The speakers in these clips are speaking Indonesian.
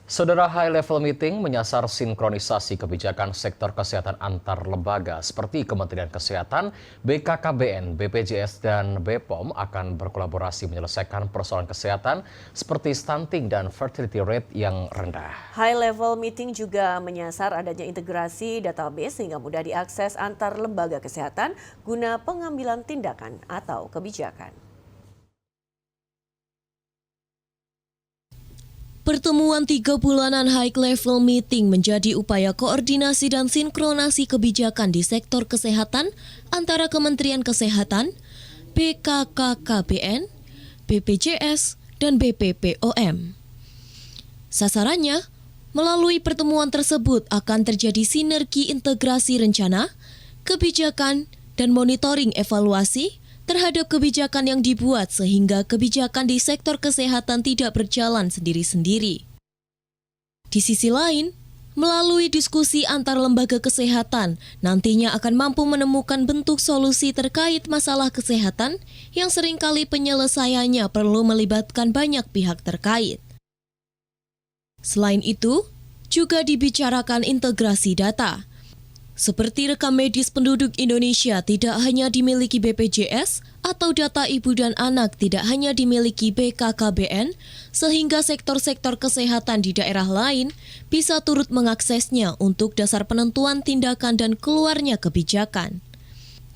Saudara, high level meeting menyasar sinkronisasi kebijakan sektor kesehatan antar lembaga seperti Kementerian Kesehatan, BKKBN, BPJS, dan BPOM akan berkolaborasi menyelesaikan persoalan kesehatan seperti stunting dan fertility rate yang rendah. High level meeting juga menyasar adanya integrasi database sehingga mudah diakses antar lembaga kesehatan guna pengambilan tindakan atau kebijakan. Pertemuan 3 bulanan high level meeting menjadi upaya koordinasi dan sinkronasi kebijakan di sektor kesehatan antara Kementerian Kesehatan, BKKBN, BPJS, dan BPPOM. Sasarannya, melalui pertemuan tersebut akan terjadi sinergi integrasi rencana, kebijakan, dan monitoring evaluasi terhadap kebijakan yang dibuat sehingga kebijakan di sektor kesehatan tidak berjalan sendiri-sendiri. Di sisi lain, melalui diskusi antar lembaga kesehatan, nantinya akan mampu menemukan bentuk solusi terkait masalah kesehatan yang seringkali penyelesaiannya perlu melibatkan banyak pihak terkait. Selain itu, juga dibicarakan integrasi data. Seperti rekam medis penduduk Indonesia tidak hanya dimiliki BPJS atau data ibu dan anak tidak hanya dimiliki BKKBN, sehingga sektor-sektor kesehatan di daerah lain bisa turut mengaksesnya untuk dasar penentuan tindakan dan keluarnya kebijakan.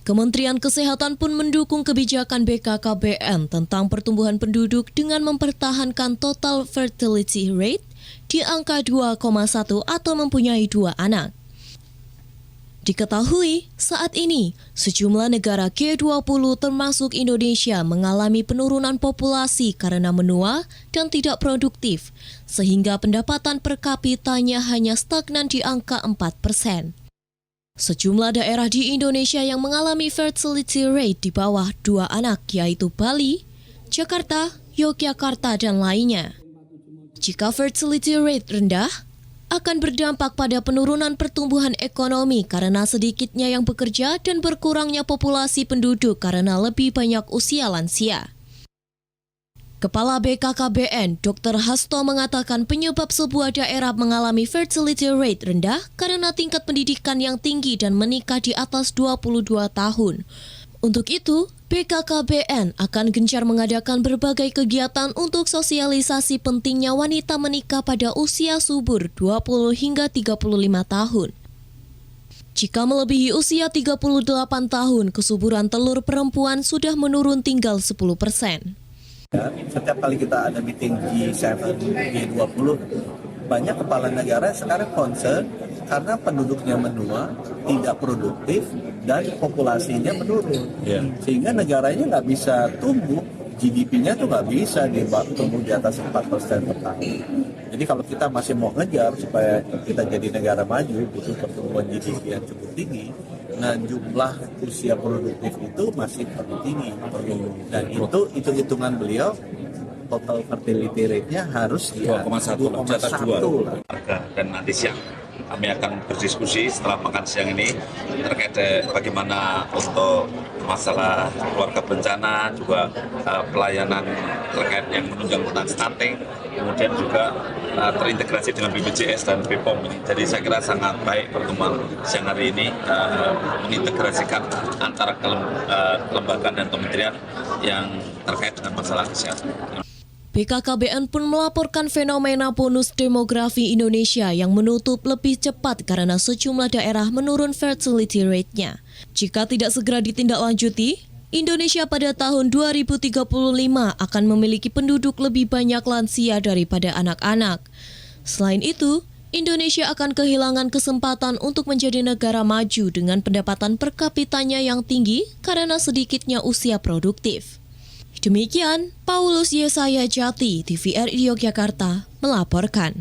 Kementerian Kesehatan pun mendukung kebijakan BKKBN tentang pertumbuhan penduduk dengan mempertahankan total fertility rate di angka 2,1 atau mempunyai 2 anak. Diketahui, saat ini sejumlah negara G20 termasuk Indonesia mengalami penurunan populasi karena menua dan tidak produktif, sehingga pendapatan per kapitanya hanya stagnan di angka 4%. Sejumlah daerah di Indonesia yang mengalami fertility rate di bawah 2 anak yaitu Bali, Jakarta, Yogyakarta, dan lainnya. Jika fertility rate rendah, akan berdampak pada penurunan pertumbuhan ekonomi karena sedikitnya yang bekerja dan berkurangnya populasi penduduk karena lebih banyak usia lansia. Kepala BKKBN, Dr. Hasto mengatakan penyebab sebuah daerah mengalami fertility rate rendah karena tingkat pendidikan yang tinggi dan menikah di atas 22 tahun. Untuk itu, BKKBN akan gencar mengadakan berbagai kegiatan untuk sosialisasi pentingnya wanita menikah pada usia subur 20 hingga 35 tahun. Jika melebihi usia 38 tahun, kesuburan telur perempuan sudah menurun tinggal 10%. Setiap kali kita ada meeting G7, G20, banyak kepala negara sekarang concern karena penduduknya menua, tidak produktif, dan populasinya menurun. Sehingga negaranya nggak bisa tumbuh, GDP-nya tuh nggak bisa tumbuh di atas 4% per tahun. Jadi kalau kita masih mau ngejar supaya kita jadi negara maju, butuh pertumbuhan GDP yang cukup tinggi, nah jumlah usia produktif itu masih perlu tinggi. Dan itu hitung-hitungan beliau, total fertility rate-nya harus 2,1 dan nanti siang kami akan berdiskusi setelah makan siang ini terkait bagaimana untuk masalah keluarga bencana, juga pelayanan terkait yang menunjang tentang stunting, kemudian juga terintegrasi dengan BPJS dan BPOM ini. Jadi saya kira sangat baik pertemuan siang hari ini mengintegrasikan antara kelembagaan dan kementerian yang terkait dengan masalah kesehatan. BKKBN pun melaporkan fenomena bonus demografi Indonesia yang menutup lebih cepat karena sejumlah daerah menurun fertility rate-nya. Jika tidak segera ditindaklanjuti, Indonesia pada tahun 2035 akan memiliki penduduk lebih banyak lansia daripada anak-anak. Selain itu, Indonesia akan kehilangan kesempatan untuk menjadi negara maju dengan pendapatan per kapitanya yang tinggi karena sedikitnya usia produktif. Demikian, Paulus Yesaya Jati, TVRI Yogyakarta, melaporkan.